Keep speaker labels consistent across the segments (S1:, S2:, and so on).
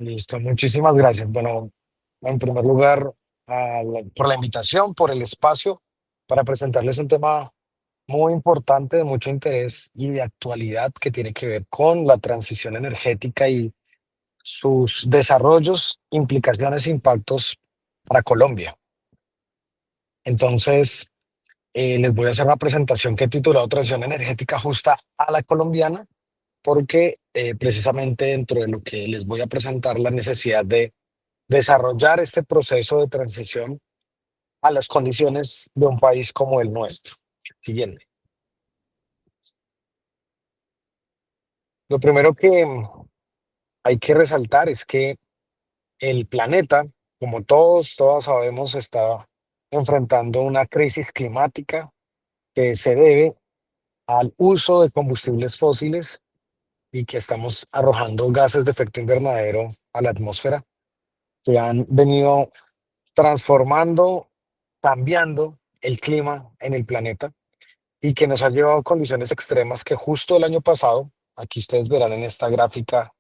S1: Listo, muchísimas gracias. Bueno, en primer lugar, por la invitación, por el espacio, para presentarles un tema muy importante, de mucho interés y de actualidad que tiene que ver con la transición energética y sus desarrollos, implicaciones e impactos para Colombia. Entonces, les voy a hacer una presentación que he titulado Transición energética justa a la colombiana, porque precisamente dentro de lo que les voy a presentar, la necesidad de desarrollar este proceso de transición a las condiciones de un país como el nuestro. Siguiente. Lo primero que hay que resaltar es que el planeta, como todas sabemos, está enfrentando una crisis climática que se debe al uso de combustibles fósiles y que estamos arrojando gases de efecto invernadero a la atmósfera que han venido transformando, cambiando el clima en el planeta y que nos ha llevado a condiciones extremas que justo el año pasado, aquí ustedes verán en esta gráfica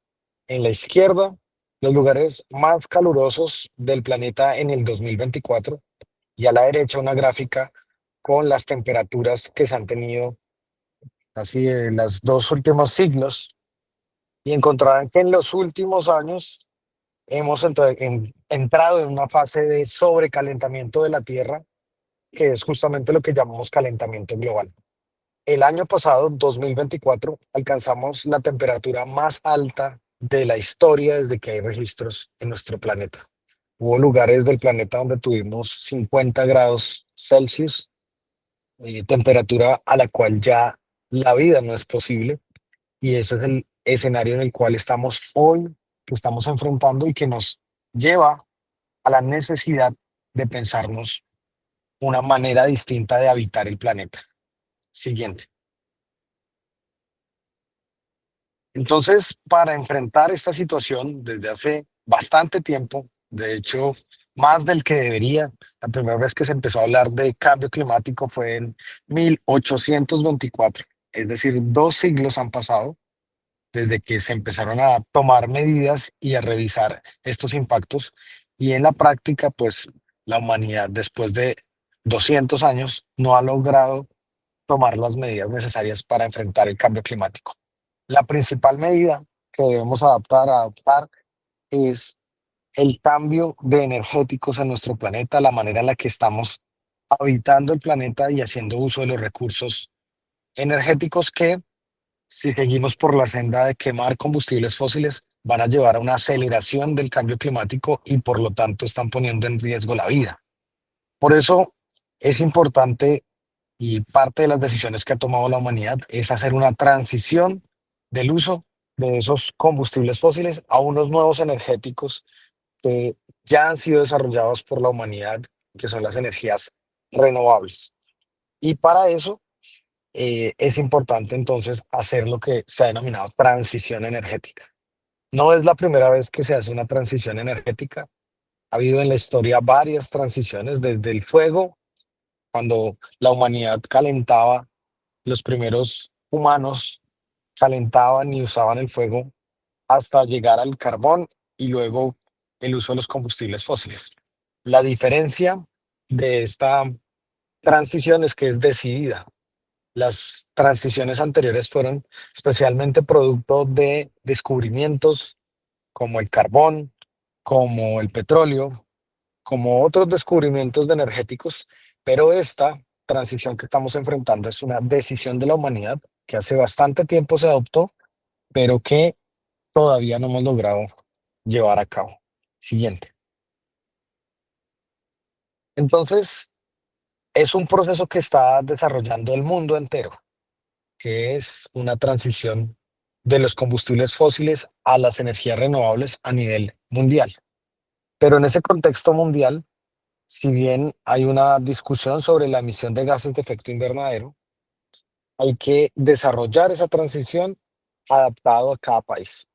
S1: en la izquierda, los lugares más calurosos del planeta en el 2024 y a la derecha una gráfica con las temperaturas que se han tenido así en los dos últimos siglos y encontrarán que en los últimos años hemos entrado en una fase de sobrecalentamiento de la Tierra, que es justamente lo que llamamos calentamiento global. El año pasado, 2024, alcanzamos la temperatura más alta de la historia desde que hay registros en nuestro planeta. Hubo lugares del planeta donde tuvimos 50 grados Celsius, temperatura a la cual ya la vida no es posible, y ese es el escenario en el cual estamos hoy, que estamos enfrentando y que nos lleva a la necesidad de pensarnos una manera distinta de habitar el planeta. Siguiente. Entonces, para enfrentar esta situación desde hace bastante tiempo, de hecho, más del que debería, la primera vez que se empezó a hablar de cambio climático fue en 1824, es decir, 2 siglos han pasado desde que se empezaron a tomar medidas y a revisar estos impactos. Y en la práctica, pues la humanidad después de 200 años no ha logrado tomar las medidas necesarias para enfrentar el cambio climático. La principal medida que debemos adoptar es el cambio de energéticos en nuestro planeta, la manera en la que estamos habitando el planeta y haciendo uso de los recursos energéticos que, si seguimos por la senda de quemar combustibles fósiles, van a llevar a una aceleración del cambio climático y por lo tanto están poniendo en riesgo la vida. Por eso es importante, y parte de las decisiones que ha tomado la humanidad es hacer una transición del uso de esos combustibles fósiles a unos nuevos energéticos que ya han sido desarrollados por la humanidad, que son las energías renovables. Y para eso es importante entonces hacer lo que se ha denominado transición energética. No es la primera vez que se hace una transición energética. Ha habido en la historia varias transiciones, desde el fuego, cuando la humanidad calentaba, los primeros humanos calentaban y usaban el fuego hasta llegar al carbón y luego el uso de los combustibles fósiles. La diferencia de esta transición es que es decidida. Las transiciones anteriores fueron especialmente producto de descubrimientos como el carbón, como el petróleo, como otros descubrimientos de energéticos, pero esta transición que estamos enfrentando es una decisión de la humanidad que hace bastante tiempo se adoptó, pero que todavía no hemos logrado llevar a cabo. Siguiente. Entonces, es un proceso que está desarrollando el mundo entero, que es una transición de los combustibles fósiles a las energías renovables a nivel mundial. Pero en ese contexto mundial, si bien hay una discusión sobre la emisión de gases de efecto invernadero, hay que desarrollar esa transición adaptado a cada país.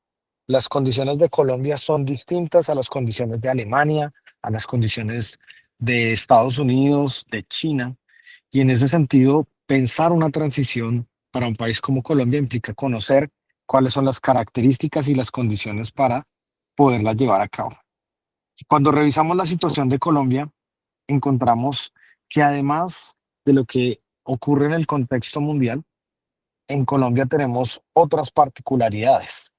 S1: Las condiciones de Colombia son distintas a las condiciones de Alemania, a las condiciones de Estados Unidos, de China, y en ese sentido, pensar una transición para un país como Colombia implica conocer cuáles son las características y las condiciones para poderlas llevar a cabo. Cuando revisamos la situación de Colombia, encontramos que además de lo que ocurre en el contexto mundial, en Colombia tenemos otras particularidades.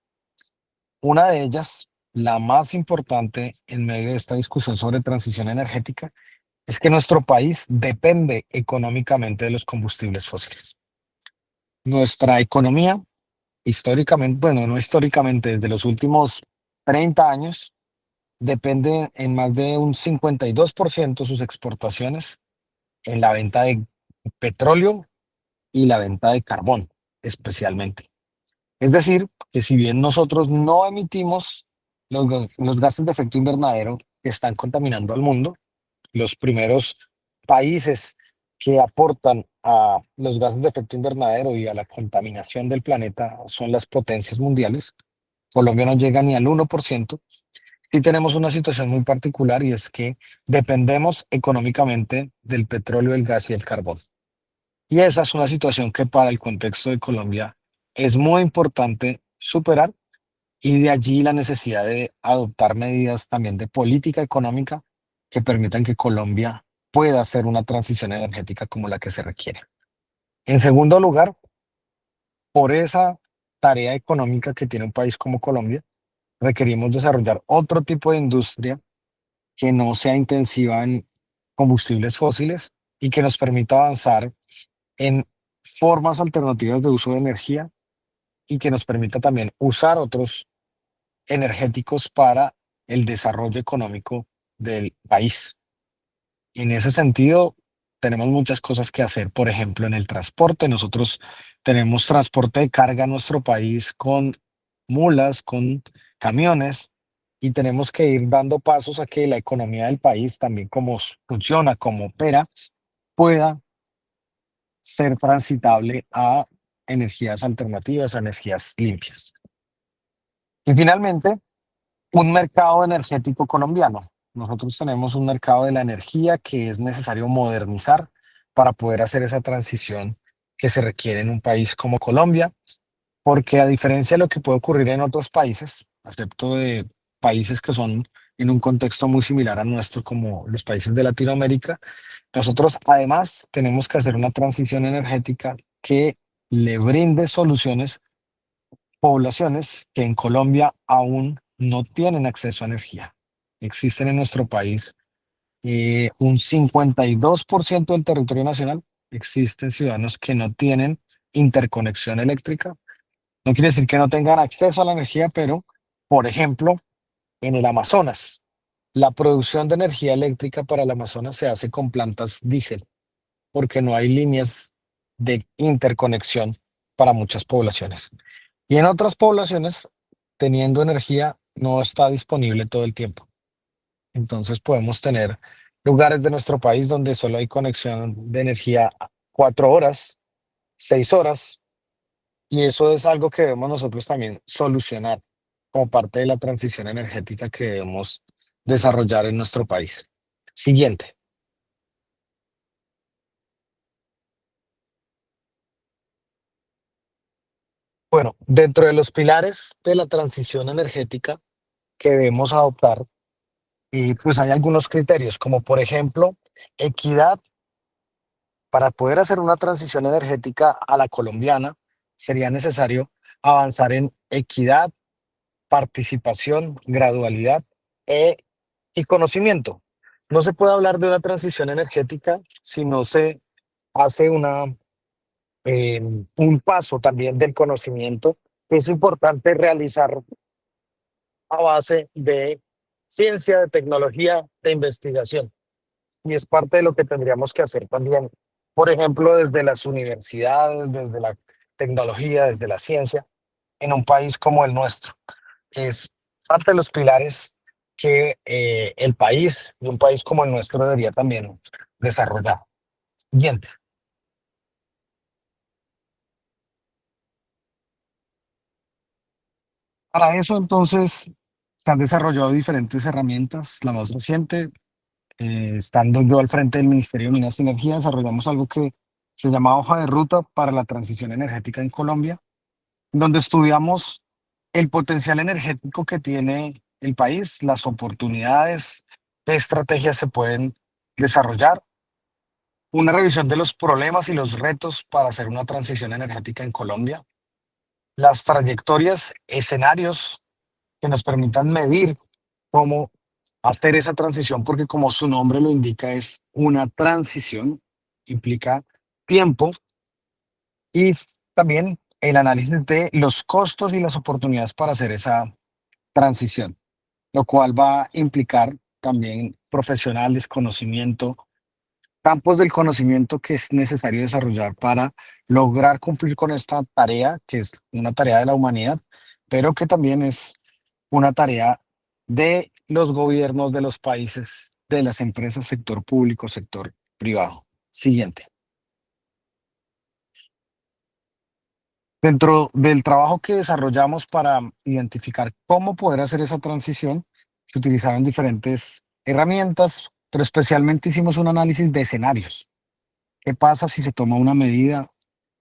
S1: Una de ellas, la más importante en medio de esta discusión sobre transición energética, es que nuestro país depende económicamente de los combustibles fósiles. Nuestra economía, históricamente, bueno, no históricamente, desde los últimos 30 años, depende en más de un 52% sus exportaciones en la venta de petróleo y la venta de carbón, especialmente. Es decir, que si bien nosotros no emitimos los gases de efecto invernadero que están contaminando al mundo, los primeros países que aportan a los gases de efecto invernadero y a la contaminación del planeta son las potencias mundiales. Colombia no llega ni al 1%. Sí tenemos una situación muy particular y es que dependemos económicamente del petróleo, el gas y el carbón. Y esa es una situación que para el contexto de Colombia es muy importante superar, y de allí la necesidad de adoptar medidas también de política económica que permitan que Colombia pueda hacer una transición energética como la que se requiere. En segundo lugar, por esa tarea económica que tiene un país como Colombia, requerimos desarrollar otro tipo de industria que no sea intensiva en combustibles fósiles y que nos permita avanzar en formas alternativas de uso de energía y que nos permita también usar otros energéticos para el desarrollo económico del país. En ese sentido, tenemos muchas cosas que hacer. Por ejemplo, en el transporte, nosotros tenemos transporte de carga en nuestro país con mulas, con camiones, y tenemos que ir dando pasos a que la economía del país, también como funciona, como opera, pueda ser transitable a energías alternativas, a energías limpias. Y finalmente, un mercado energético colombiano. Nosotros tenemos un mercado de la energía que es necesario modernizar para poder hacer esa transición que se requiere en un país como Colombia, porque a diferencia de lo que puede ocurrir en otros países, excepto de países que son en un contexto muy similar a nuestro, como los países de Latinoamérica, nosotros además tenemos que hacer una transición energética que le brinde soluciones poblaciones que en Colombia aún no tienen acceso a energía. Existen en nuestro país un 52% del territorio nacional, existen ciudadanos que no tienen interconexión eléctrica. No quiere decir que no tengan acceso a la energía, pero, por ejemplo, en el Amazonas, la producción de energía eléctrica para el Amazonas se hace con plantas diésel, porque no hay líneas de interconexión para muchas poblaciones. Y en otras poblaciones, teniendo energía, no está disponible todo el tiempo. Entonces podemos tener lugares de nuestro país donde solo hay conexión de energía 4 horas, 6 horas, y eso es algo que debemos nosotros también solucionar como parte de la transición energética que debemos desarrollar en nuestro país. Siguiente. Bueno, dentro de los pilares de la transición energética que debemos adoptar, y pues hay algunos criterios, como por ejemplo, equidad. Para poder hacer una transición energética a la colombiana, sería necesario avanzar en equidad, participación, gradualidad e- y conocimiento. No se puede hablar de una transición energética si no se hace un paso también del conocimiento, que es importante realizar a base de ciencia, de tecnología, de investigación. Y es parte de lo que tendríamos que hacer también, por ejemplo, desde las universidades, desde la tecnología, desde la ciencia, en un país como el nuestro. Es parte de los pilares que el país, y un país como el nuestro, debería también desarrollar. Siguiente. Para eso, entonces, se han desarrollado diferentes herramientas. La más reciente, estando yo al frente del Ministerio de Minas y Energía, desarrollamos algo que se llama Hoja de Ruta para la Transición Energética en Colombia, donde estudiamos el potencial energético que tiene el país, las oportunidades, qué estrategias se pueden desarrollar, una revisión de los problemas y los retos para hacer una transición energética en Colombia, las trayectorias, escenarios que nos permitan medir cómo hacer esa transición, porque como su nombre lo indica, es una transición, implica tiempo y también el análisis de los costos y las oportunidades para hacer esa transición, lo cual va a implicar también profesionales, conocimiento, campos del conocimiento que es necesario desarrollar para lograr cumplir con esta tarea, que es una tarea de la humanidad, pero que también es una tarea de los gobiernos de los países, de las empresas, sector público, sector privado. Siguiente. Dentro del trabajo que desarrollamos para identificar cómo poder hacer esa transición, se utilizaron diferentes herramientas, pero especialmente hicimos un análisis de escenarios. ¿Qué pasa si se toma una medida?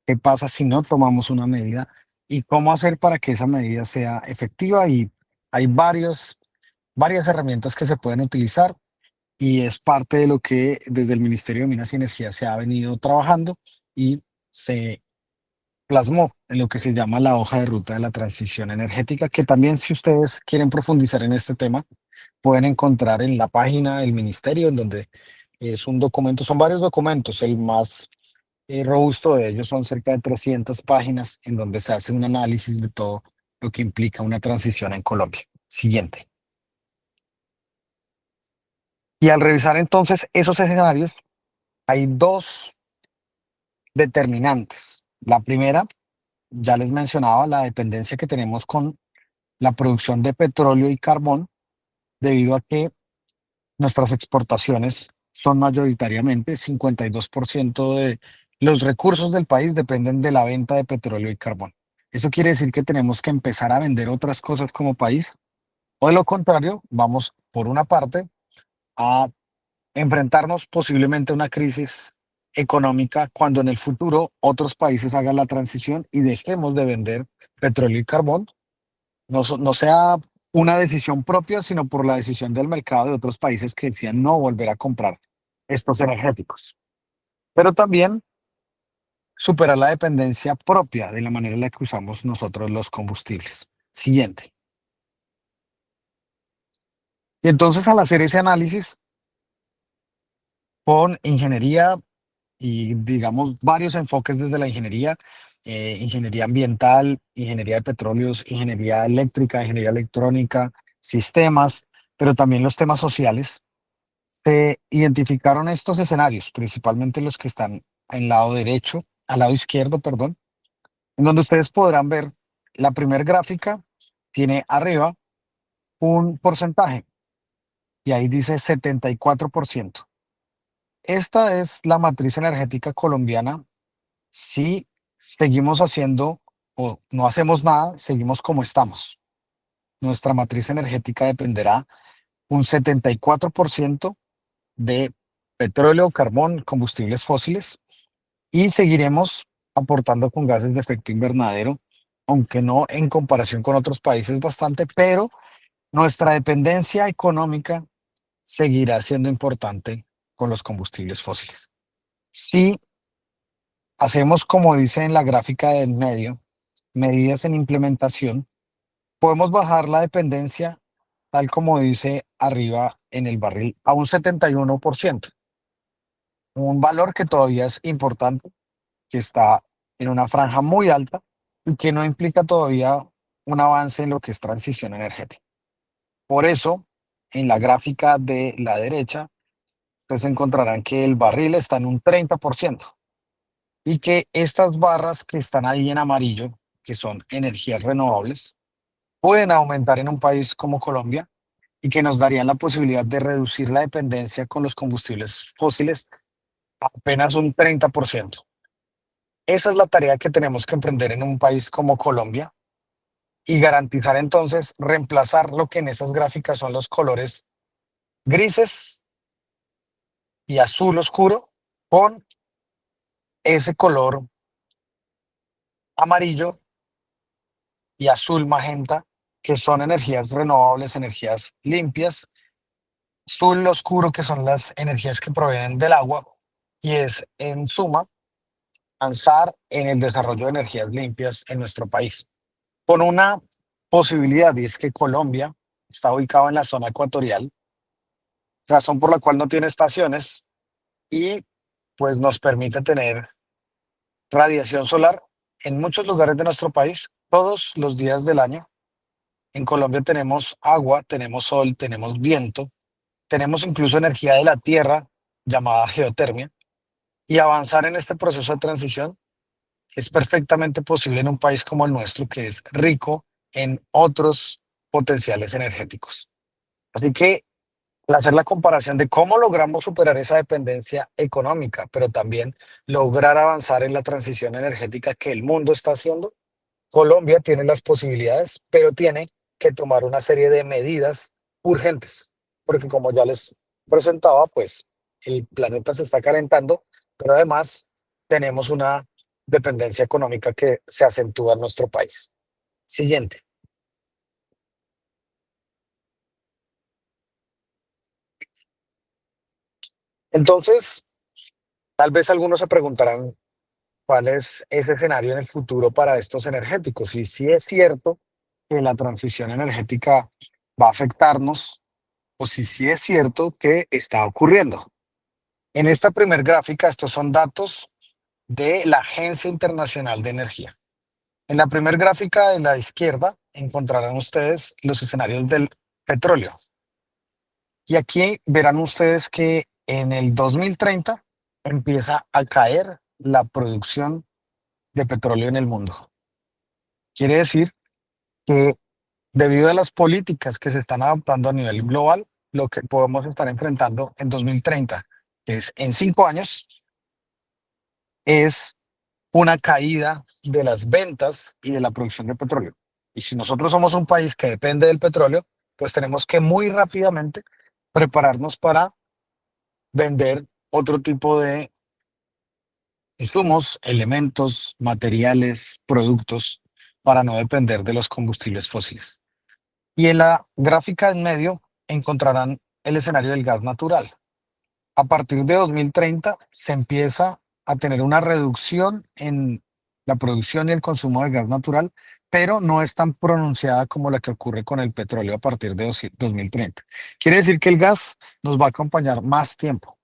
S1: ¿Qué pasa si no tomamos una medida? ¿Y cómo hacer para que esa medida sea efectiva? Y hay varias herramientas que se pueden utilizar y es parte de lo que desde el Ministerio de Minas y Energía se ha venido trabajando y se plasmó en lo que se llama la hoja de ruta de la transición energética, que también si ustedes quieren profundizar en este tema, pueden encontrar en la página del ministerio, en donde es un documento, son varios documentos, el más robusto de ellos son cerca de 300 páginas, en donde se hace un análisis de todo lo que implica una transición en Colombia. Siguiente. Y al revisar entonces esos escenarios, hay dos determinantes. La primera, ya les mencionaba la dependencia que tenemos con la producción de petróleo y carbón, debido a que nuestras exportaciones son mayoritariamente 52% de los recursos del país dependen de la venta de petróleo y carbón. Eso quiere decir que tenemos que empezar a vender otras cosas como país, o de lo contrario, vamos por una parte a enfrentarnos posiblemente a una crisis económica cuando en el futuro otros países hagan la transición y dejemos de vender petróleo y carbón, no sea una decisión propia, sino por la decisión del mercado de otros países que decían no volver a comprar estos energéticos. Pero también superar la dependencia propia de la manera en la que usamos nosotros los combustibles. Siguiente. Y entonces al hacer ese análisis con ingeniería y digamos varios enfoques desde la ingeniería, ingeniería ambiental, ingeniería de petróleos, ingeniería eléctrica, ingeniería electrónica, sistemas, pero también los temas sociales. Se identificaron estos escenarios, principalmente los que están al lado derecho, al lado izquierdo, perdón, en donde ustedes podrán ver la primera gráfica tiene arriba un porcentaje y ahí dice 74%. Esta es la matriz energética colombiana. Si seguimos haciendo o no hacemos nada, seguimos como estamos. Nuestra matriz energética dependerá un 74% de petróleo, carbón, combustibles fósiles y seguiremos aportando con gases de efecto invernadero, aunque no en comparación con otros países bastante, pero nuestra dependencia económica seguirá siendo importante con los combustibles fósiles. Si hacemos, como dice en la gráfica del medio, medidas en implementación, podemos bajar la dependencia, tal como dice arriba en el barril, a un 71%, un valor que todavía es importante, que está en una franja muy alta y que no implica todavía un avance en lo que es transición energética. Por eso, en la gráfica de la derecha, ustedes encontrarán que el barril está en un 30% y que estas barras que están ahí en amarillo, que son energías renovables, pueden aumentar en un país como Colombia y que nos darían la posibilidad de reducir la dependencia con los combustibles fósiles a apenas un 30%. Esa es la tarea que tenemos que emprender en un país como Colombia y garantizar entonces reemplazar lo que en esas gráficas son los colores grises y azul oscuro con ese color amarillo y azul magenta que son energías renovables, energías limpias, azul oscuro, que son las energías que provienen del agua, y es en suma avanzar en el desarrollo de energías limpias en nuestro país. Con una posibilidad, y es que Colombia está ubicado en la zona ecuatorial, razón por la cual no tiene estaciones y pues nos permite tener radiación solar en muchos lugares de nuestro país todos los días del año. En Colombia tenemos agua, tenemos sol, tenemos viento, tenemos incluso energía de la tierra llamada geotermia, y avanzar en este proceso de transición es perfectamente posible en un país como el nuestro, que es rico en otros potenciales energéticos. Así que al hacer la comparación de cómo logramos superar esa dependencia económica, pero también lograr avanzar en la transición energética que el mundo está haciendo, Colombia tiene las posibilidades, pero tiene que tomar una serie de medidas urgentes, porque como ya les presentaba, pues el planeta se está calentando, pero además tenemos una dependencia económica que se acentúa en nuestro país. Siguiente. Entonces, tal vez algunos se preguntarán cuál es ese escenario en el futuro para estos energéticos. Y si es cierto que la transición energética va a afectarnos, o si sí es cierto que está ocurriendo. En esta primer gráfica, estos son datos de la Agencia Internacional de Energía. En la primer gráfica de la izquierda encontrarán ustedes los escenarios del petróleo. Y aquí verán ustedes que en el 2030 empieza a caer la producción de petróleo en el mundo. Quiere decir que debido a las políticas que se están adoptando a nivel global, lo que podemos estar enfrentando en 2030, que es en 5 años, es una caída de las ventas y de la producción de petróleo. Y si nosotros somos un país que depende del petróleo, pues tenemos que muy rápidamente prepararnos para vender otro tipo de insumos, elementos, materiales, productos, para no depender de los combustibles fósiles. Y en la gráfica en medio encontrarán el escenario del gas natural. A partir de 2030 se empieza a tener una reducción en la producción y el consumo de gas natural, pero no es tan pronunciada como la que ocurre con el petróleo a partir de 2030. Quiere decir que el gas nos va a acompañar más tiempo,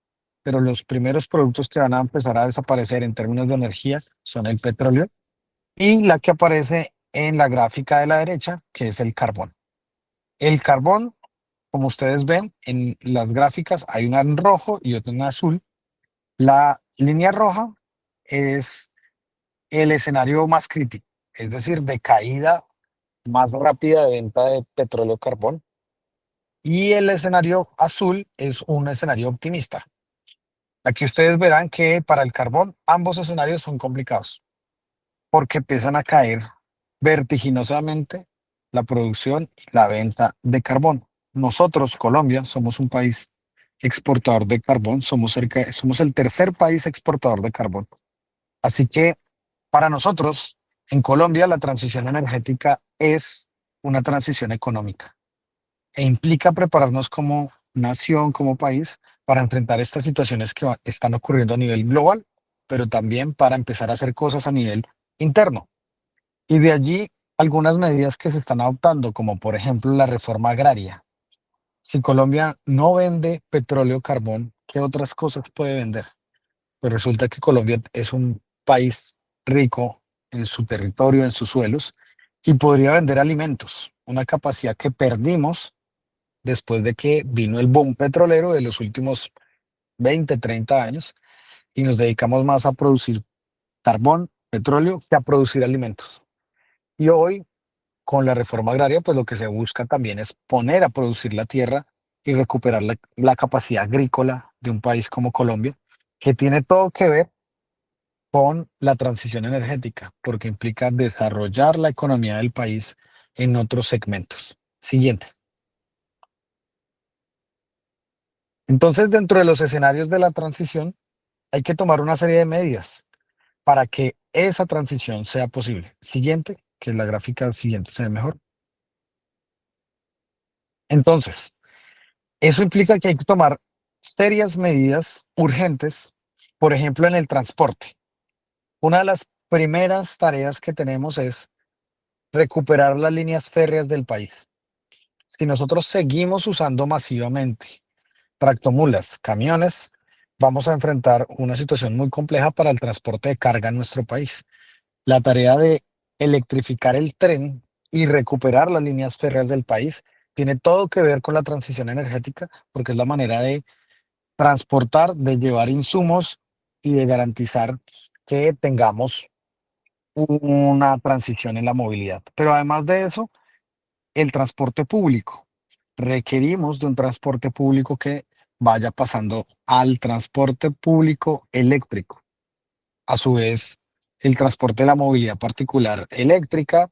S1: pero los primeros productos que van a empezar a desaparecer en términos de energía son el petróleo y la que aparece en la gráfica de la derecha, que es el carbón. El carbón, como ustedes ven en las gráficas, hay una en rojo y otra en azul. La línea roja es el escenario más crítico, es decir, de caída más rápida de venta de petróleo carbón. Y el escenario azul es un escenario optimista. Aquí ustedes verán que para el carbón ambos escenarios son complicados porque empiezan a caer vertiginosamente la producción y la venta de carbón. Nosotros, Colombia, somos un país exportador de carbón, somos el tercer país exportador de carbón. Así que para nosotros, en Colombia, la transición energética es una transición económica e implica prepararnos como nación, como país, para enfrentar estas situaciones que están ocurriendo a nivel global, pero también para empezar a hacer cosas a nivel interno. Y de allí algunas medidas que se están adoptando, como por ejemplo la reforma agraria. Si Colombia no vende petróleo o carbón, ¿qué otras cosas puede vender? Pues resulta que Colombia es un país rico en su territorio, en sus suelos, y podría vender alimentos, una capacidad que perdimos después de que vino el boom petrolero de los últimos 20, 30 años, y nos dedicamos más a producir carbón, petróleo, que a producir alimentos. Y hoy, con la reforma agraria, pues lo que se busca también es poner a producir la tierra y recuperar la capacidad agrícola de un país como Colombia, que tiene todo que ver con la transición energética, porque implica desarrollar la economía del país en otros segmentos. Siguiente. Entonces, dentro de los escenarios de la transición, hay que tomar una serie de medidas para que esa transición sea posible. Siguiente, que es la gráfica siguiente, se ve mejor. Entonces, eso implica que hay que tomar serias medidas urgentes, por ejemplo, en el transporte. Una de las primeras tareas que tenemos es recuperar las líneas férreas del país. Si nosotros seguimos usando masivamente tractomulas, camiones, vamos a enfrentar una situación muy compleja para el transporte de carga en nuestro país. La tarea de electrificar el tren y recuperar las líneas férreas del país tiene todo que ver con la transición energética, porque es la manera de transportar, de llevar insumos y de garantizar que tengamos una transición en la movilidad. Pero además de eso, el transporte público. Requerimos de un transporte público que vaya pasando al transporte público eléctrico. A su vez, el transporte de la movilidad particular eléctrica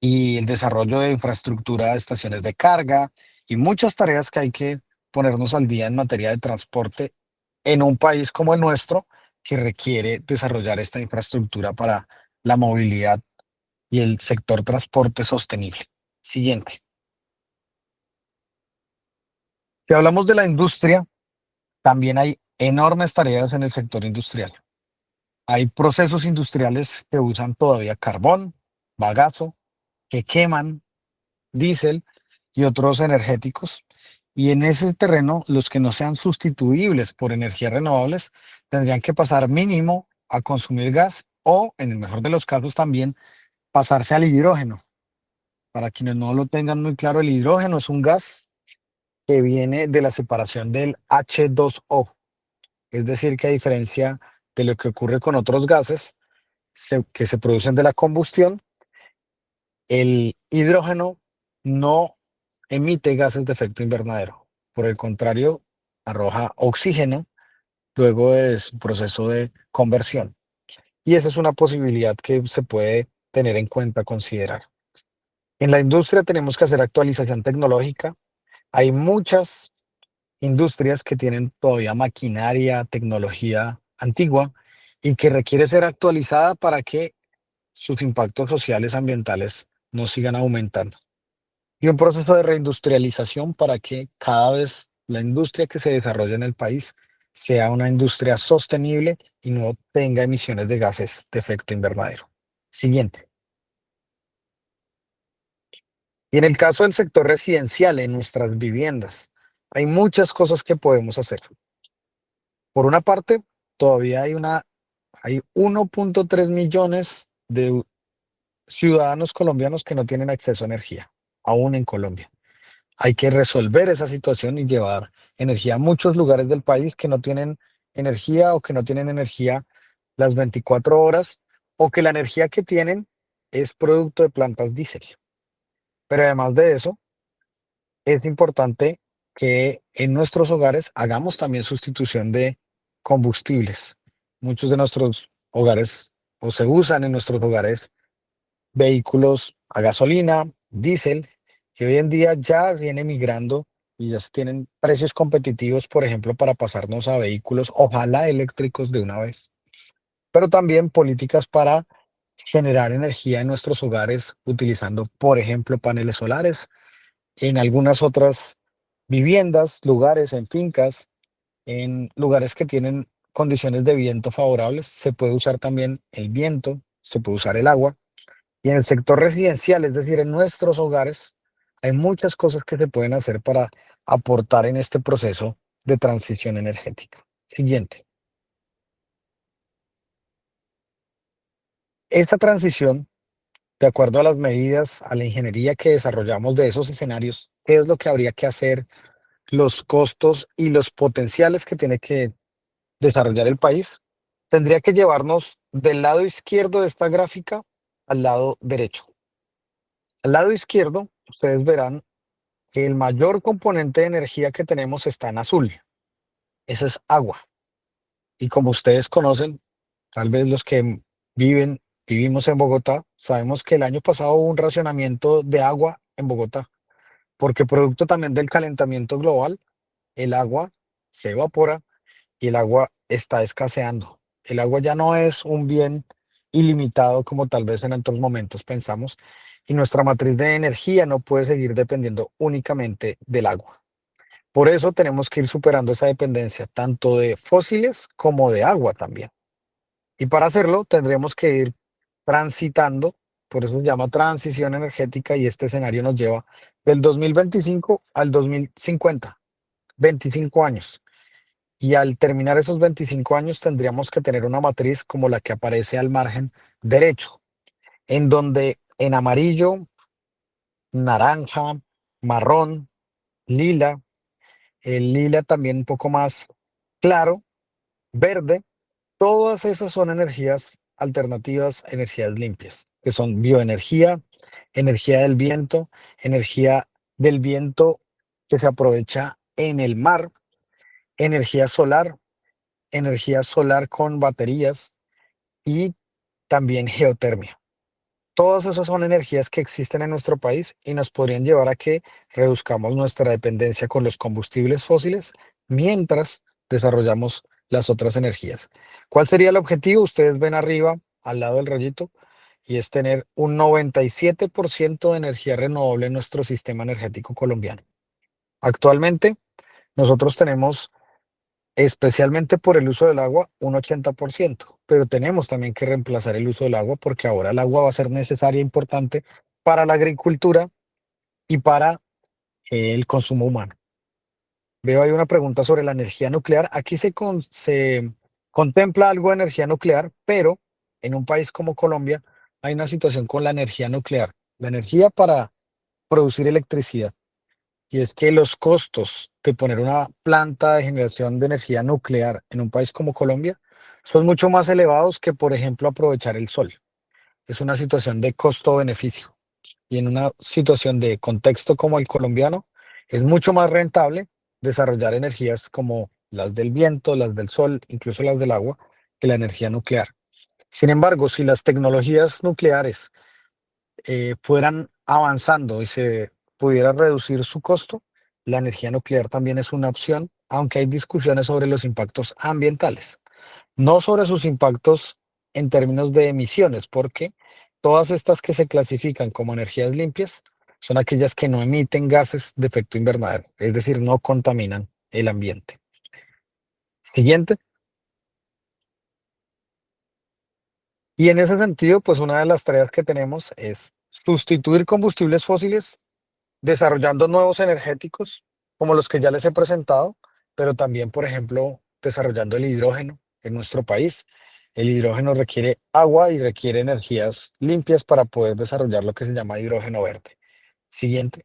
S1: y el desarrollo de infraestructura de estaciones de carga y muchas tareas que hay que ponernos al día en materia de transporte en un país como el nuestro, que requiere desarrollar esta infraestructura para la movilidad y el sector transporte sostenible. Siguiente. Si hablamos de la industria, también hay enormes tareas en el sector industrial. Hay procesos industriales que usan todavía carbón, bagazo, que queman diésel y otros energéticos. Y en ese terreno, los que no sean sustituibles por energías renovables tendrían que pasar mínimo a consumir gas o, en el mejor de los casos, también pasarse al hidrógeno. Para quienes no lo tengan muy claro, el hidrógeno es un gas que viene de la separación del H2O. Es decir, que a diferencia de lo que ocurre con otros gases que se producen de la combustión, el hidrógeno no emite gases de efecto invernadero. Por el contrario, arroja oxígeno luego de su proceso de conversión. Y esa es una posibilidad que se puede tener en cuenta, considerar. En la industria tenemos que hacer actualización tecnológica. Hay muchas industrias que tienen todavía maquinaria, tecnología antigua y que requiere ser actualizada para que sus impactos sociales ambientales no sigan aumentando. Y un proceso de reindustrialización para que cada vez la industria que se desarrolla en el país sea una industria sostenible y no tenga emisiones de gases de efecto invernadero. Siguiente. Y en el caso del sector residencial, en nuestras viviendas, hay muchas cosas que podemos hacer. Por una parte, todavía hay 1.3 millones de ciudadanos colombianos que no tienen acceso a energía, aún en Colombia. Hay que resolver esa situación y llevar energía a muchos lugares del país que no tienen energía o que no tienen energía las 24 horas o que la energía que tienen es producto de plantas diésel. Pero además de eso, es importante que en nuestros hogares hagamos también sustitución de combustibles. Muchos de nuestros hogares o se usan en nuestros hogares vehículos a gasolina, diésel, que hoy en día ya viene migrando y ya se tienen precios competitivos, por ejemplo, para pasarnos a vehículos, ojalá eléctricos de una vez, pero también políticas para generar energía en nuestros hogares utilizando, por ejemplo, paneles solares, en algunas otras viviendas, lugares, en fincas, en lugares que tienen condiciones de viento favorables, se puede usar también el viento, se puede usar el agua. Y en el sector residencial, es decir, en nuestros hogares, hay muchas cosas que se pueden hacer para aportar en este proceso de transición energética. Siguiente. Esta transición, de acuerdo a las medidas, a la ingeniería que desarrollamos de esos escenarios, ¿qué es lo que habría que hacer? Los costos y los potenciales que tiene que desarrollar el país, tendría que llevarnos del lado izquierdo de esta gráfica al lado derecho. Al lado izquierdo, ustedes verán que el mayor componente de energía que tenemos está en azul. Esa es agua. Y como ustedes conocen, tal vez los que vivimos en Bogotá, sabemos que el año pasado hubo un racionamiento de agua en Bogotá, porque producto también del calentamiento global, el agua se evapora y el agua está escaseando. El agua ya no es un bien ilimitado como tal vez en otros momentos pensamos, y nuestra matriz de energía no puede seguir dependiendo únicamente del agua. Por eso tenemos que ir superando esa dependencia tanto de fósiles como de agua también. Y para hacerlo tendremos que ir transitando, por eso se llama transición energética y este escenario nos lleva del 2025 al 2050, 25 años. Y al terminar esos 25 años tendríamos que tener una matriz como la que aparece al margen derecho, en donde en amarillo, naranja, marrón, lila, el lila también un poco más claro, verde, todas esas son energías alternativas, energías limpias, que son bioenergía, energía del viento que se aprovecha en el mar, energía energía solar con baterías y también geotermia. Todas esas son energías que existen en nuestro país y nos podrían llevar a que reduzcamos nuestra dependencia con los combustibles fósiles mientras desarrollamos las otras energías. ¿Cuál sería el objetivo? Ustedes ven arriba, al lado del rayito, y es tener un 97% de energía renovable en nuestro sistema energético colombiano. Actualmente, nosotros tenemos, especialmente por el uso del agua, un 80%, pero tenemos también que reemplazar el uso del agua porque ahora el agua va a ser necesaria e importante para la agricultura y para el consumo humano. Veo ahí una pregunta sobre la energía nuclear. Aquí se contempla algo de energía nuclear, pero en un país como Colombia hay una situación con la energía nuclear, la energía para producir electricidad. Y es que los costos de poner una planta de generación de energía nuclear en un país como Colombia son mucho más elevados que, por ejemplo, aprovechar el sol. Es una situación de costo-beneficio. Y en una situación de contexto como el colombiano, es mucho más rentable desarrollar energías como las del viento, las del sol, incluso las del agua, que la energía nuclear. Sin embargo, si las tecnologías nucleares fueran avanzando y se pudiera reducir su costo, la energía nuclear también es una opción, aunque hay discusiones sobre los impactos ambientales, no sobre sus impactos en términos de emisiones, porque todas estas que se clasifican como energías limpias son aquellas que no emiten gases de efecto invernadero, es decir, no contaminan el ambiente. Siguiente. Y en ese sentido, pues una de las tareas que tenemos es sustituir combustibles fósiles desarrollando nuevos energéticos, como los que ya les he presentado, pero también, por ejemplo, desarrollando el hidrógeno en nuestro país. El hidrógeno requiere agua y requiere energías limpias para poder desarrollar lo que se llama hidrógeno verde. Siguiente.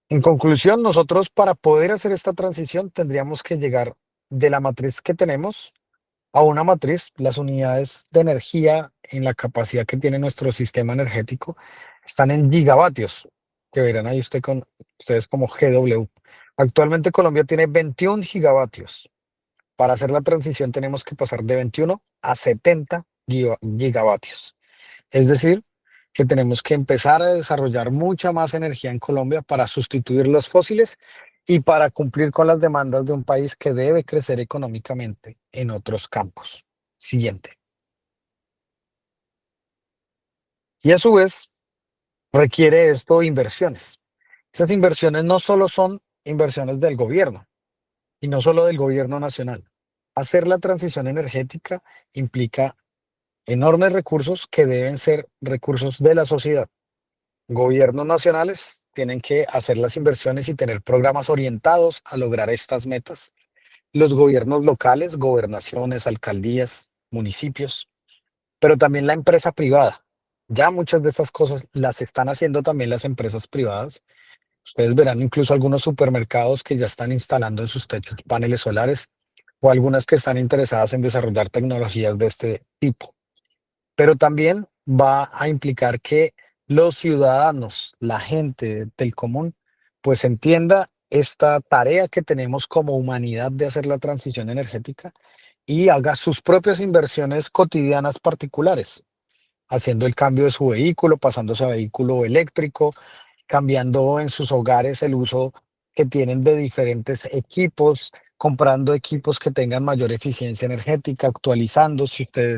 S1: En conclusión, nosotros para poder hacer esta transición tendríamos que llegar de la matriz que tenemos a una matriz. Las unidades de energía en la capacidad que tiene nuestro sistema energético están en gigavatios, que verán ahí ustedes como GW. Actualmente Colombia tiene 21 gigavatios. Para hacer la transición tenemos que pasar de 21 a 70 gigavatios. Es decir, que tenemos que empezar a desarrollar mucha más energía en Colombia para sustituir los fósiles y para cumplir con las demandas de un país que debe crecer económicamente en otros campos. Siguiente. Y a su vez, requiere esto inversiones. Esas inversiones no solo son inversiones del gobierno y no solo del gobierno nacional. Hacer la transición energética implica enormes recursos que deben ser recursos de la sociedad. Gobiernos nacionales tienen que hacer las inversiones y tener programas orientados a lograr estas metas. Los gobiernos locales, gobernaciones, alcaldías, municipios, pero también la empresa privada. Ya muchas de estas cosas las están haciendo también las empresas privadas. Ustedes verán incluso algunos supermercados que ya están instalando en sus techos paneles solares o algunas que están interesadas en desarrollar tecnologías de este tipo, pero también va a implicar que los ciudadanos, la gente del común, pues entienda esta tarea que tenemos como humanidad de hacer la transición energética y haga sus propias inversiones cotidianas particulares, haciendo el cambio de su vehículo, pasándose a vehículo eléctrico, cambiando en sus hogares el uso que tienen de diferentes equipos, comprando equipos que tengan mayor eficiencia energética, actualizando. Si usted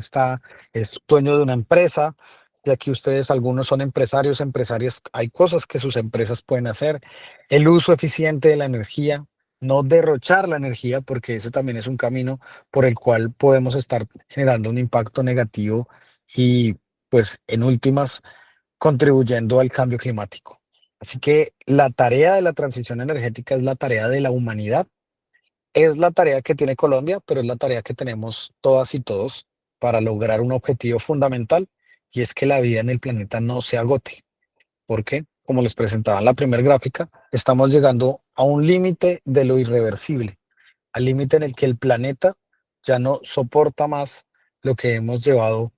S1: es dueño de una empresa, y aquí ustedes, algunos son empresarios, empresarias, hay cosas que sus empresas pueden hacer. El uso eficiente de la energía, no derrochar la energía, porque ese también es un camino por el cual podemos estar generando un impacto negativo y, pues, en últimas, contribuyendo al cambio climático. Así que la tarea de la transición energética es la tarea de la humanidad, es la tarea que tiene Colombia, pero es la tarea que tenemos todas y todos para lograr un objetivo fundamental, y es que la vida en el planeta no se agote. Porque, como les presentaba en la primera gráfica, estamos llegando a un límite de lo irreversible, al límite en el que el planeta ya no soporta más lo que hemos llevado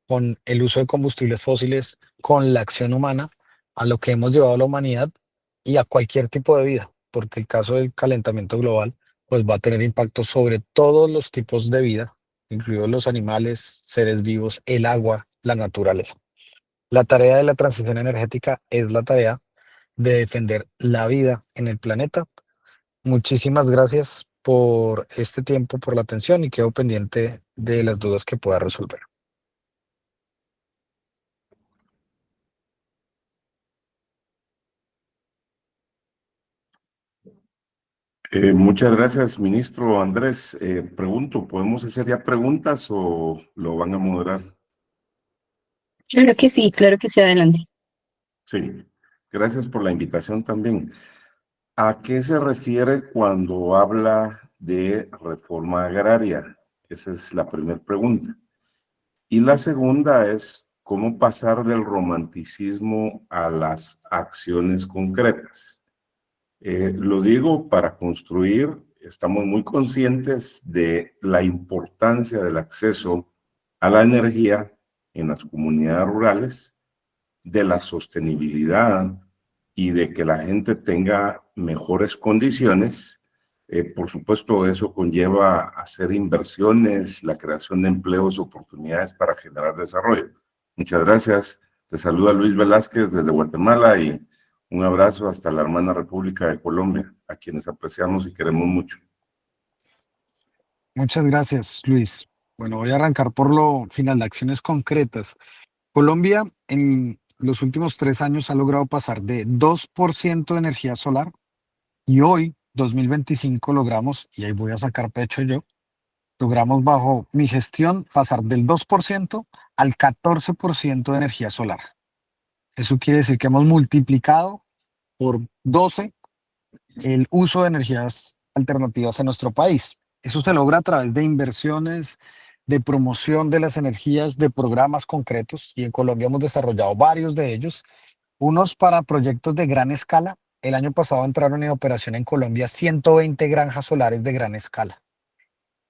S1: con el uso de combustibles fósiles, con la acción humana, a lo que hemos llevado a la humanidad y a cualquier tipo de vida, porque el caso del calentamiento global pues va a tener impacto sobre todos los tipos de vida, incluidos los animales, seres vivos, el agua, la naturaleza. La tarea de la transición energética es la tarea de defender la vida en el planeta. Muchísimas gracias por este tiempo, por la atención, y quedo pendiente de las dudas que pueda resolver.
S2: Muchas gracias, ministro Andrés. Pregunto, ¿podemos hacer ya preguntas o lo van a moderar?
S3: Claro que sí, adelante.
S2: Sí, gracias por la invitación también. ¿A qué se refiere cuando habla de reforma agraria? Esa es la primera pregunta. Y la segunda es, ¿cómo pasar del romanticismo a las acciones concretas? Lo digo para construir, estamos muy conscientes de la importancia del acceso a la energía en las comunidades rurales, de la sostenibilidad y de que la gente tenga mejores condiciones. Por supuesto, eso conlleva hacer inversiones, la creación de empleos, oportunidades para generar desarrollo. Muchas gracias. Te saluda Luis Velázquez desde Guatemala y un abrazo hasta la hermana República de Colombia, a quienes apreciamos y queremos mucho.
S1: Muchas gracias, Luis. Bueno, voy a arrancar por lo final de acciones concretas. Colombia en los últimos 3 años ha logrado pasar de 2% de energía solar, y hoy, 2025, logramos, y ahí voy a sacar pecho yo, logramos bajo mi gestión pasar del 2% al 14% de energía solar. Eso quiere decir que hemos multiplicado por 12 el uso de energías alternativas en nuestro país. Eso se logra a través de inversiones, de promoción de las energías, de programas concretos, y en Colombia hemos desarrollado varios de ellos, unos para proyectos de gran escala. El año pasado entraron en operación en Colombia 120 granjas solares de gran escala,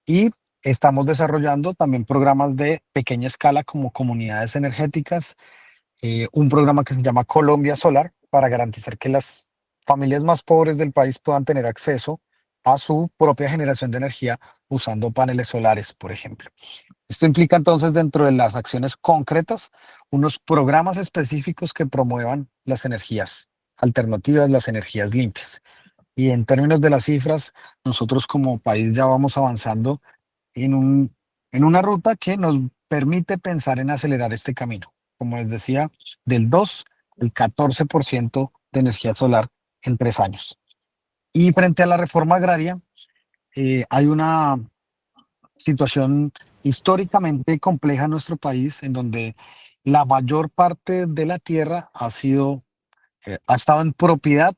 S1: y estamos desarrollando también programas de pequeña escala como comunidades energéticas, un programa que se llama Colombia Solar para garantizar que las familias más pobres del país puedan tener acceso a su propia generación de energía usando paneles solares, por ejemplo. Esto implica entonces, dentro de las acciones concretas, unos programas específicos que promuevan las energías alternativas, las energías limpias. Y en términos de las cifras, nosotros como país ya vamos avanzando en una ruta que nos permite pensar en acelerar este camino. Como les decía, del 2 al 14% de energía solar en 3 años. Y frente a la reforma agraria, hay una situación históricamente compleja en nuestro país, en donde la mayor parte de la tierra ha estado en propiedad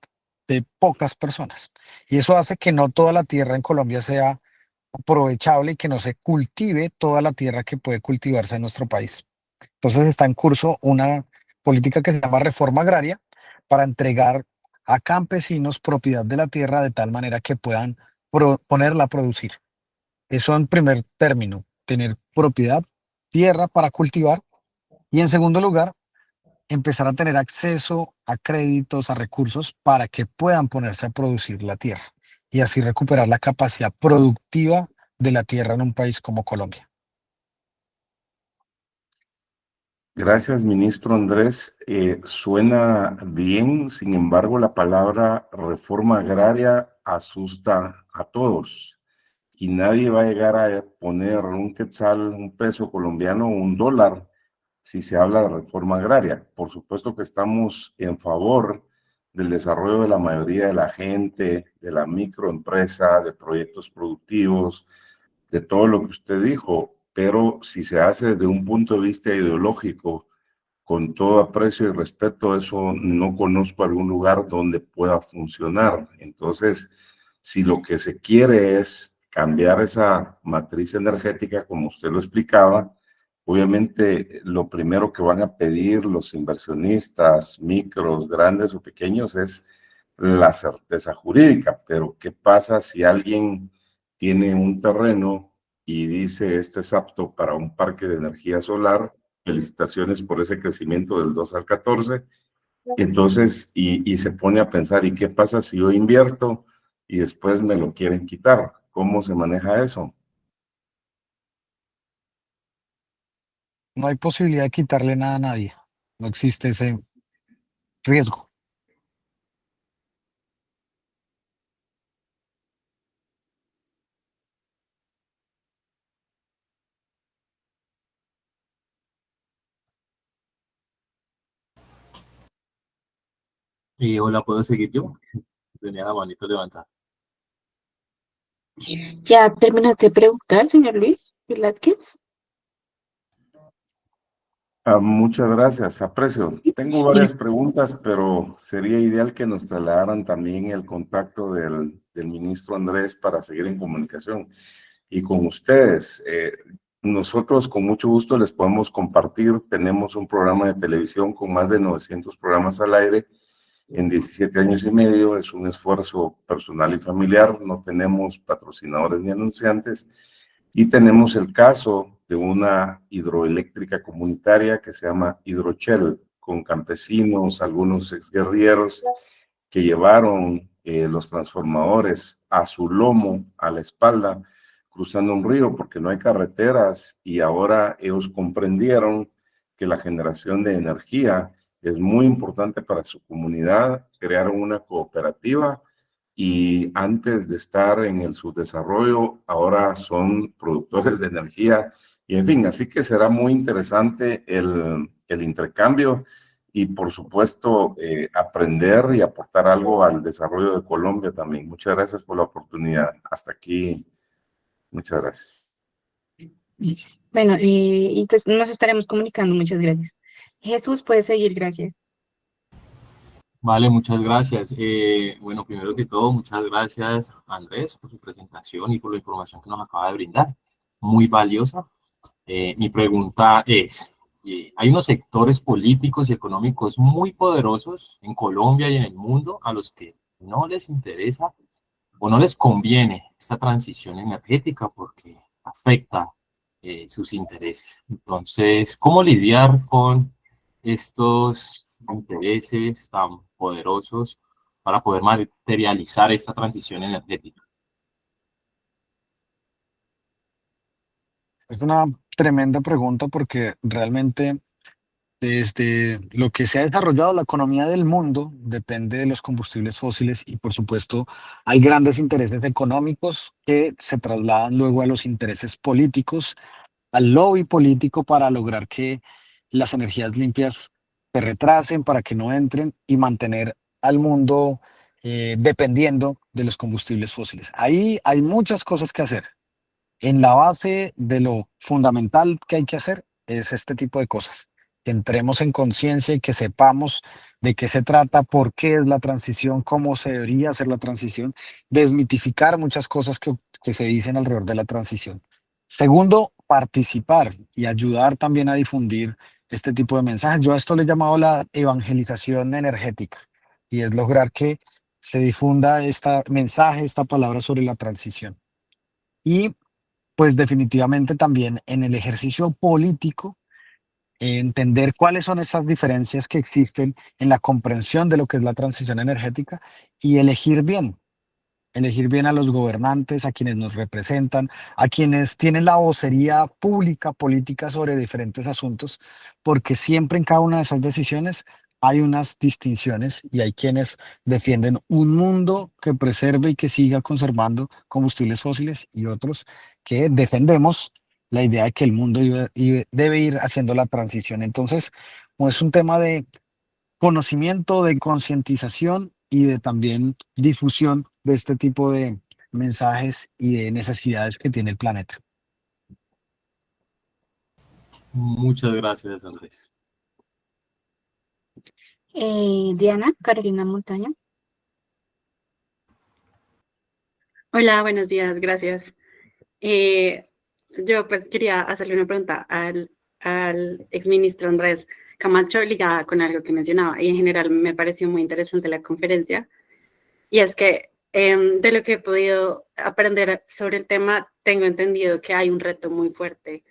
S1: de pocas personas. Y eso hace que no toda la tierra en Colombia sea aprovechable y que no se cultive toda la tierra que puede cultivarse en nuestro país. Entonces está en curso una política que se llama reforma agraria para entregar a campesinos propiedad de la tierra de tal manera que puedan ponerla a producir. Eso en primer término, tener propiedad, tierra para cultivar, y en segundo lugar, empezar a tener acceso a créditos, a recursos para que puedan ponerse a producir la tierra y así recuperar la capacidad productiva de la tierra en un país como Colombia.
S2: Gracias, ministro Andrés. Suena bien, sin embargo, la palabra reforma agraria asusta a todos y nadie va a llegar a poner un quetzal, un peso colombiano o un dólar si se habla de reforma agraria. Por supuesto que estamos en favor del desarrollo de la mayoría de la gente, de la microempresa, de proyectos productivos, de todo lo que usted dijo, pero si se hace desde un punto de vista ideológico, con todo aprecio y respeto, eso no conozco algún lugar donde pueda funcionar. Entonces, si lo que se quiere es cambiar esa matriz energética, como usted lo explicaba, obviamente lo primero que van a pedir los inversionistas, micros, grandes o pequeños, es la certeza jurídica. Pero ¿qué pasa si alguien tiene un terreno y dice este es apto para un parque de energía solar? Felicitaciones por ese crecimiento del 2 al 14. Entonces, y se pone a pensar, ¿y qué pasa si yo invierto y después me lo quieren quitar? ¿Cómo se maneja eso?
S1: No hay posibilidad de quitarle nada a nadie. No existe ese riesgo.
S3: Y hola, ¿puedo seguir yo? Tenía la manito levantada.
S4: ¿Ya terminaste de preguntar, señor Luis Velázquez?
S2: Muchas gracias, aprecio. Tengo varias preguntas, pero sería ideal que nos trasladaran también el contacto del ministro Andrés para seguir en comunicación. Y con ustedes, nosotros con mucho gusto les podemos compartir, tenemos un programa de televisión con más de 900 programas al aire en 17 años y medio, es un esfuerzo personal y familiar, no tenemos patrocinadores ni anunciantes, y tenemos el caso de una hidroeléctrica comunitaria que se llama Hidrochel, con campesinos, algunos exguerrilleros que llevaron los transformadores a su lomo, a la espalda, cruzando un río porque no hay carreteras, y ahora ellos comprendieron que la generación de energía es muy importante para su comunidad, crearon una cooperativa y antes de estar en el subdesarrollo, ahora son productores de energía. Y en fin, así que será muy interesante el intercambio y por supuesto aprender y aportar algo al desarrollo de Colombia también. Muchas gracias por la oportunidad. Hasta aquí, muchas gracias.
S4: Bueno, y pues nos estaremos comunicando. Muchas gracias. Jesús, puede seguir, gracias.
S3: Vale, muchas gracias. Bueno, primero que todo, muchas gracias, Andrés, por su presentación y por la información que nos acaba de brindar. Muy valiosa. Mi pregunta es, hay unos sectores políticos y económicos muy poderosos en Colombia y en el mundo a los que no les interesa o no les conviene esta transición energética porque afecta sus intereses. Entonces, ¿cómo lidiar con estos intereses tan poderosos para poder materializar esta transición energética?
S1: Es una tremenda pregunta porque realmente desde lo que se ha desarrollado la economía del mundo depende de los combustibles fósiles y por supuesto hay grandes intereses económicos que se trasladan luego a los intereses políticos, al lobby político para lograr que las energías limpias se retrasen, para que no entren y mantener al mundo dependiendo de los combustibles fósiles. Ahí hay muchas cosas que hacer. En la base de lo fundamental que hay que hacer es este tipo de cosas, que entremos en conciencia y que sepamos de qué se trata, por qué es la transición, cómo se debería hacer la transición, desmitificar muchas cosas que se dicen alrededor de la transición. Segundo, participar y ayudar también a difundir este tipo de mensajes. Yo a esto le he llamado la evangelización energética y es lograr que se difunda este mensaje, esta palabra sobre la transición. Y pues definitivamente también en el ejercicio político, entender cuáles son esas diferencias que existen en la comprensión de lo que es la transición energética y elegir bien a los gobernantes, a quienes nos representan, a quienes tienen la vocería pública, política sobre diferentes asuntos, porque siempre en cada una de esas decisiones hay unas distinciones y hay quienes defienden un mundo que preserve y que siga conservando combustibles fósiles y otros que defendemos la idea de que el mundo debe ir haciendo la transición. Entonces, como es un tema de conocimiento, de concientización y de también difusión de este tipo de mensajes y de necesidades que tiene el planeta.
S3: Muchas gracias, Andrés.
S4: Diana Carolina Montaña.
S5: Hola, buenos días, gracias. Yo pues quería hacerle una pregunta al exministro Andrés Camacho ligada con algo que mencionaba y en general me pareció muy interesante la conferencia y es que de lo que he podido aprender sobre el tema, tengo entendido que hay un reto muy fuerte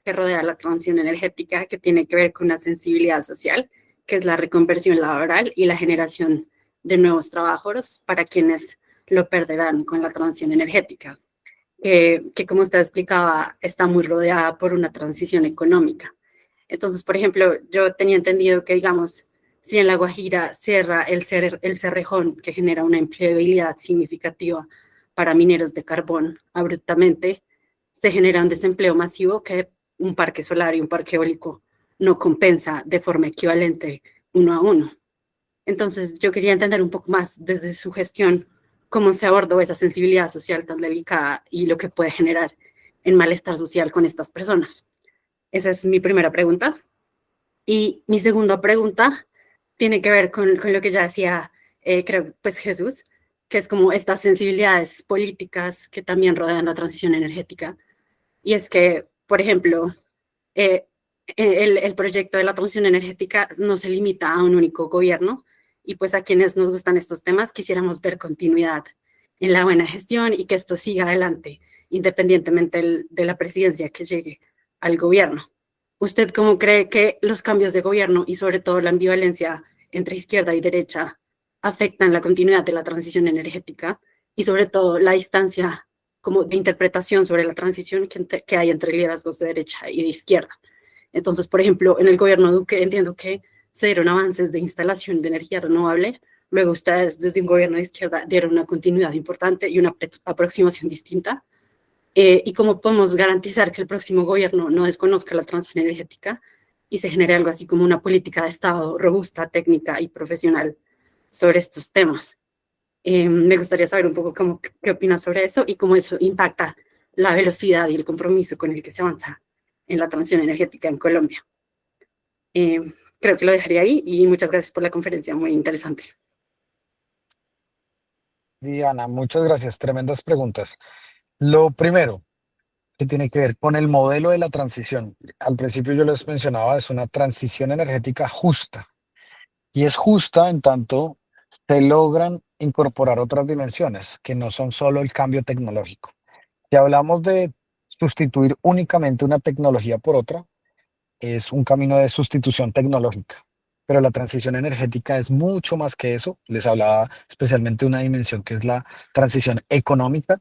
S5: que rodea la transición energética que tiene que ver con la sensibilidad social, que es la reconversión laboral y la generación de nuevos trabajos para quienes lo perderán con la transición energética, que como usted explicaba, está muy rodeada por una transición económica. Entonces, por ejemplo, yo tenía entendido que, digamos, si en La Guajira cierra el Cerrejón, que genera una empleabilidad significativa para mineros de carbón abruptamente, se genera un desempleo masivo que un parque solar y un parque eólico no compensa de forma equivalente uno a uno. Entonces, yo quería entender un poco más desde su gestión cómo se abordó esa sensibilidad social tan delicada y lo que puede generar en malestar social con estas personas. Esa es mi primera pregunta. Y mi segunda pregunta tiene que ver con lo que ya decía, creo, pues Jesús, que es como estas sensibilidades políticas que también rodean la transición energética. Y es que, por ejemplo, eh, el proyecto de la transición energética no se limita a un único gobierno y pues a quienes nos gustan estos temas quisiéramos ver continuidad en la buena gestión y que esto siga adelante, independientemente de la presidencia que llegue al gobierno. ¿Usted cómo cree que los cambios de gobierno y sobre todo la ambivalencia entre izquierda y derecha afectan la continuidad de la transición energética y sobre todo la distancia como de interpretación sobre la transición que hay entre liderazgos de derecha y de izquierda? Entonces, por ejemplo, en el gobierno Duque entiendo que se dieron avances de instalación de energía renovable, luego ustedes desde un gobierno de izquierda dieron una continuidad importante y una aproximación distinta. ¿Y cómo podemos garantizar que el próximo gobierno no desconozca la transición energética y se genere algo así como una política de Estado robusta, técnica y profesional sobre estos temas? Me gustaría saber un poco qué opinas sobre eso y cómo eso impacta la velocidad y el compromiso con el que se avanza en la transición energética en Colombia. Creo que lo dejaría ahí y muchas gracias por la conferencia, muy interesante.
S1: Diana, muchas gracias. Tremendas preguntas. Lo primero, que tiene que ver con el modelo de la transición. Al principio yo les mencionaba, es una transición energética justa. Y es justa en tanto se logran incorporar otras dimensiones que no son solo el cambio tecnológico. Si hablamos de sustituir únicamente una tecnología por otra, es un camino de sustitución tecnológica. Pero la transición energética es mucho más que eso. Les hablaba especialmente de una dimensión que es la transición económica.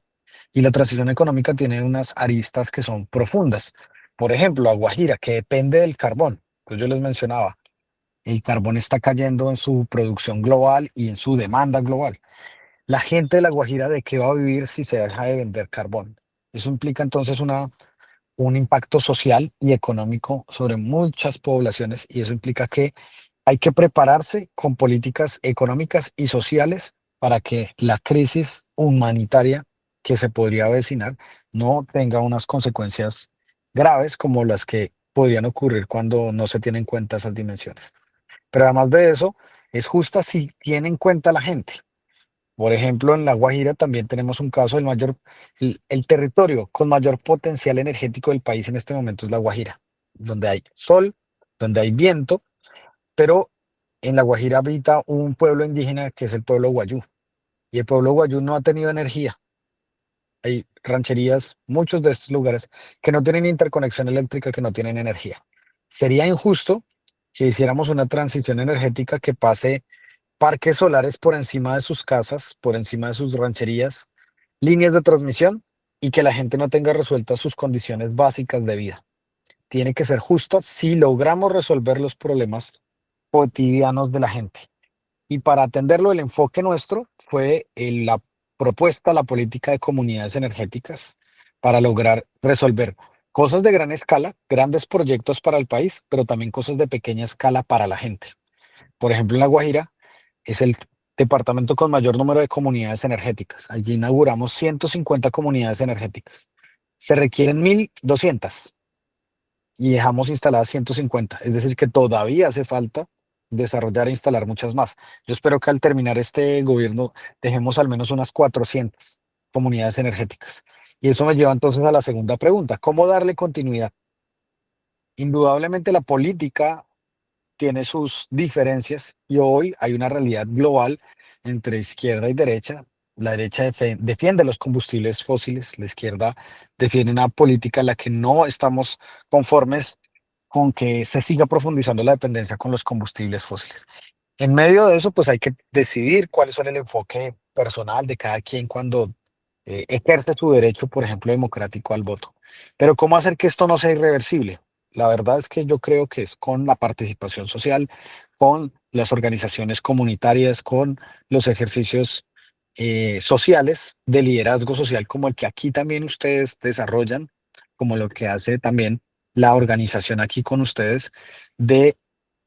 S1: Y la transición económica tiene unas aristas que son profundas. Por ejemplo, la Guajira, que depende del carbón. Pues yo les mencionaba, el carbón está cayendo en su producción global y en su demanda global. La gente de La Guajira, ¿de qué va a vivir si se deja de vender carbón? Eso implica entonces un impacto social y económico sobre muchas poblaciones y eso implica que hay que prepararse con políticas económicas y sociales para que la crisis humanitaria que se podría avecinar no tenga unas consecuencias graves como las que podrían ocurrir cuando no se tienen en cuenta esas dimensiones. Pero además de eso, es justa si tiene en cuenta la gente. Por ejemplo, en La Guajira también tenemos un caso del el territorio con mayor potencial energético del país en este momento es La Guajira, donde hay sol, donde hay viento, pero en La Guajira habita un pueblo indígena que es el pueblo Guayú, y el pueblo Guayú no ha tenido energía. Hay rancherías, muchos de estos lugares que no tienen interconexión eléctrica, que no tienen energía. Sería injusto que hiciéramos una transición energética que pase parques solares por encima de sus casas, por encima de sus rancherías, líneas de transmisión y que la gente no tenga resueltas sus condiciones básicas de vida. Tiene que ser justo si logramos resolver los problemas cotidianos de la gente. Y para atenderlo, el enfoque nuestro fue la propuesta, la política de comunidades energéticas para lograr resolver cosas de gran escala, grandes proyectos para el país, pero también cosas de pequeña escala para la gente. Por ejemplo, en La Guajira es el departamento con mayor número de comunidades energéticas. Allí inauguramos 150 comunidades energéticas. Se requieren 1.200 y dejamos instaladas 150. Es decir, que todavía hace falta desarrollar e instalar muchas más. Yo espero que al terminar este gobierno dejemos al menos unas 400 comunidades energéticas. Y eso me lleva entonces a la segunda pregunta: ¿cómo darle continuidad? Indudablemente la política tiene sus diferencias y hoy hay una realidad global entre izquierda y derecha. La derecha defiende los combustibles fósiles, la izquierda defiende una política en la que no estamos conformes con que se siga profundizando la dependencia con los combustibles fósiles. En medio de eso, pues hay que decidir cuáles son el enfoque personal de cada quien cuando ejerce su derecho, por ejemplo, democrático al voto. Pero ¿cómo hacer que esto no sea irreversible? La verdad es que yo creo que es con la participación social, con las organizaciones comunitarias, con los ejercicios sociales de liderazgo social como el que aquí también ustedes desarrollan, como lo que hace también la organización aquí con ustedes, de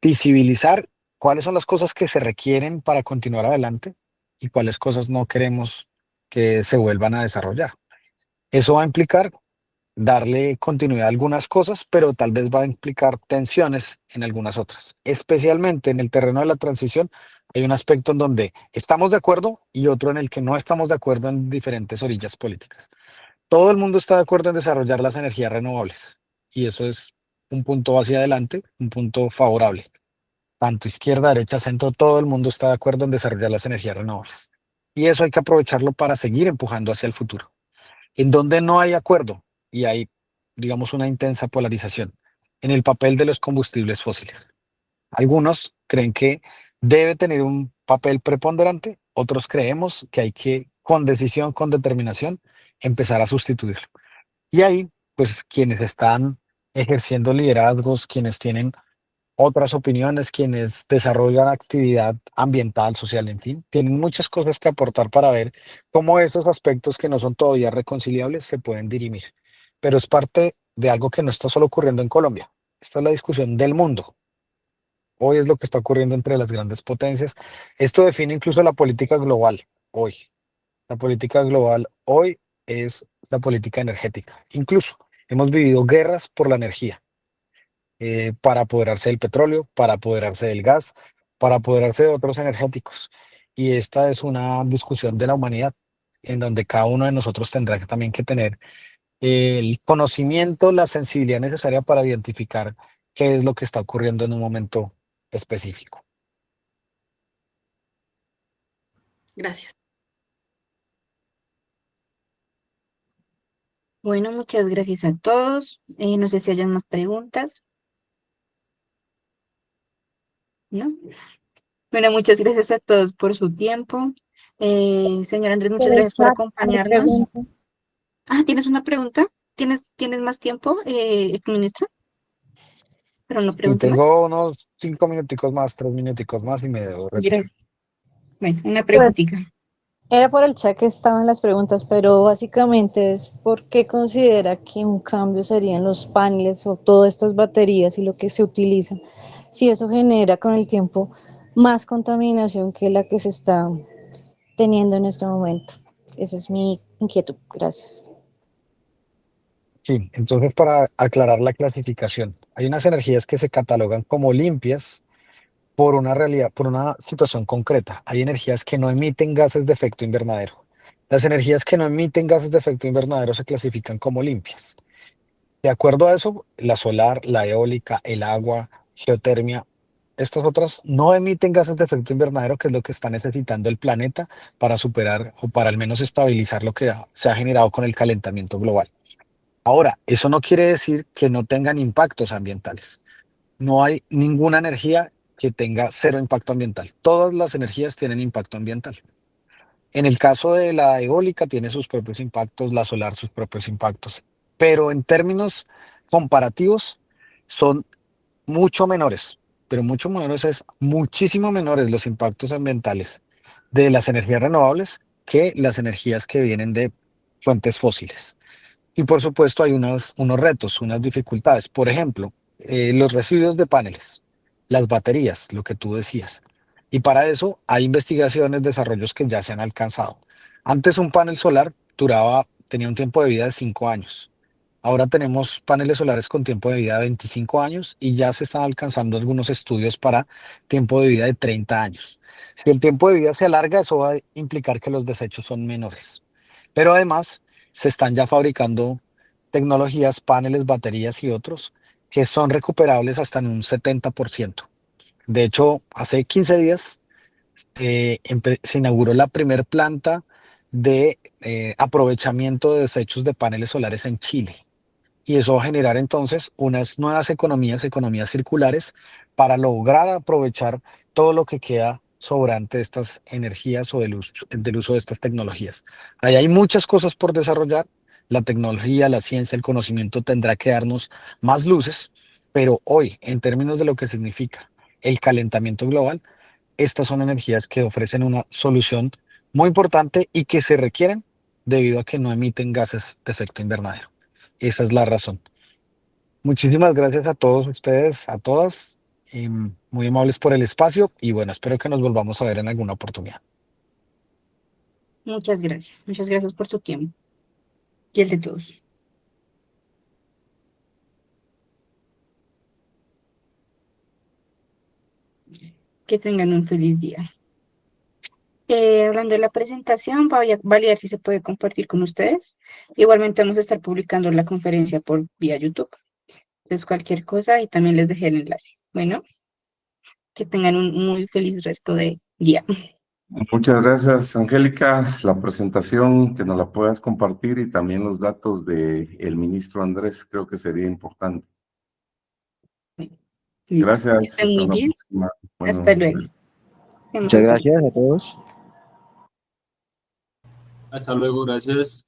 S1: visibilizar cuáles son las cosas que se requieren para continuar adelante y cuáles cosas no queremos que se vuelvan a desarrollar. Eso va a implicar darle continuidad a algunas cosas, pero tal vez va a implicar tensiones en algunas otras. Especialmente en el terreno de la transición, hay un aspecto en donde estamos de acuerdo y otro en el que no estamos de acuerdo en diferentes orillas políticas. Todo el mundo está de acuerdo en desarrollar las energías renovables y eso es un punto hacia adelante, un punto favorable. Tanto izquierda, derecha, centro, todo el mundo está de acuerdo en desarrollar las energías renovables. Y eso hay que aprovecharlo para seguir empujando hacia el futuro. En donde no hay acuerdo y hay, digamos, una intensa polarización en el papel de los combustibles fósiles. Algunos creen que debe tener un papel preponderante, otros creemos que hay que, con decisión, con determinación, empezar a sustituirlo. Y ahí, pues, quienes están ejerciendo liderazgos, quienes tienen otras opiniones, quienes desarrollan actividad ambiental, social, en fin, tienen muchas cosas que aportar para ver cómo esos aspectos que no son todavía reconciliables se pueden dirimir. Pero es parte de algo que no está solo ocurriendo en Colombia. Esta es la discusión del mundo. Hoy es lo que está ocurriendo entre las grandes potencias. Esto define incluso la política global hoy. La política global hoy es la política energética. Incluso hemos vivido guerras por la energía, para apoderarse del petróleo, para apoderarse del gas, para apoderarse de otros energéticos. Y esta es una discusión de la humanidad, en donde cada uno de nosotros tendrá que también que tener el conocimiento, la sensibilidad necesaria para identificar qué es lo que está ocurriendo en un momento específico.
S5: Gracias.
S4: Bueno, muchas gracias a todos. No sé si hayan más preguntas, ¿no? Bueno, muchas gracias a todos por su tiempo. Señor Andrés, muchas
S6: Pero,
S4: gracias por
S6: Isaac, una
S4: acompañarnos.
S6: pregunta.
S4: Ah, ¿tienes una pregunta? ¿Tienes más tiempo, exministra? Pero no
S1: Y
S4: pregunte más.
S1: tengo unos 5 minuticos más, 3 minuticos más y me debo retirar.
S4: Gracias. Bueno, una preguntita.
S6: Era por el chat que estaban las preguntas, pero básicamente es ¿por qué considera que un cambio serían los paneles o todas estas baterías y lo que se utiliza? Si eso genera con el tiempo más contaminación que la que se está teniendo en este momento. Esa es mi inquietud. Gracias.
S1: Sí, entonces para aclarar la clasificación, hay unas energías que se catalogan como limpias por una realidad, por una situación concreta. Hay energías que no emiten gases de efecto invernadero. Las energías que no emiten gases de efecto invernadero se clasifican como limpias. De acuerdo a eso, la solar, la eólica, el agua, geotermia, estas otras no emiten gases de efecto invernadero, que es lo que está necesitando el planeta para superar o para al menos estabilizar lo que se ha generado con el calentamiento global. Ahora, eso no quiere decir que no tengan impactos ambientales. No hay ninguna energía que tenga cero impacto ambiental. Todas las energías tienen impacto ambiental. En el caso de la eólica tiene sus propios impactos, la solar sus propios impactos, pero en términos comparativos son mucho menores. pero mucho menores, es muchísimo menores los impactos ambientales de las energías renovables que las energías que vienen de fuentes fósiles. Y por supuesto hay unos retos, unas dificultades. Por ejemplo, los residuos de paneles, las baterías, lo que tú decías. Y para eso hay investigaciones, desarrollos que ya se han alcanzado. Antes un panel solar tenía un tiempo de vida de 5 años. Ahora tenemos paneles solares con tiempo de vida de 25 años y ya se están alcanzando algunos estudios para tiempo de vida de 30 años. Si el tiempo de vida se alarga, eso va a implicar que los desechos son menores. Pero además se están ya fabricando tecnologías, paneles, baterías y otros que son recuperables hasta en un 70%. De hecho, hace 15 días se inauguró la primer planta de aprovechamiento de desechos de paneles solares en Chile. Y eso va a generar entonces unas nuevas economías circulares para lograr aprovechar todo lo que queda sobrante de estas energías o del uso de estas tecnologías. Ahí hay muchas cosas por desarrollar. La tecnología, la ciencia, el conocimiento tendrá que darnos más luces, pero hoy, en términos de lo que significa el calentamiento global, estas son energías que ofrecen una solución muy importante y que se requieren debido a que no emiten gases de efecto invernadero. Esa es la razón. Muchísimas gracias a todos ustedes, a todas, muy amables por el espacio y bueno, espero que nos volvamos a ver en alguna oportunidad.
S4: Muchas gracias por su tiempo y el de todos. Que tengan un feliz día. Hablando de la presentación, voy a validar si se puede compartir con ustedes. Igualmente vamos a estar publicando la conferencia por vía YouTube. Entonces cualquier cosa y también les dejé el enlace. Bueno, que tengan un muy feliz resto de día.
S2: Muchas gracias, Angélica. La presentación, que nos la puedas compartir y también los datos del ministro Andrés, creo que sería importante.
S4: Listo.
S2: Gracias.
S4: Que estén
S2: Hasta
S4: muy
S2: una
S4: bien.
S2: próxima. Bueno,
S4: Hasta luego.
S7: Muchas gracias a todos.
S3: Hasta luego, gracias.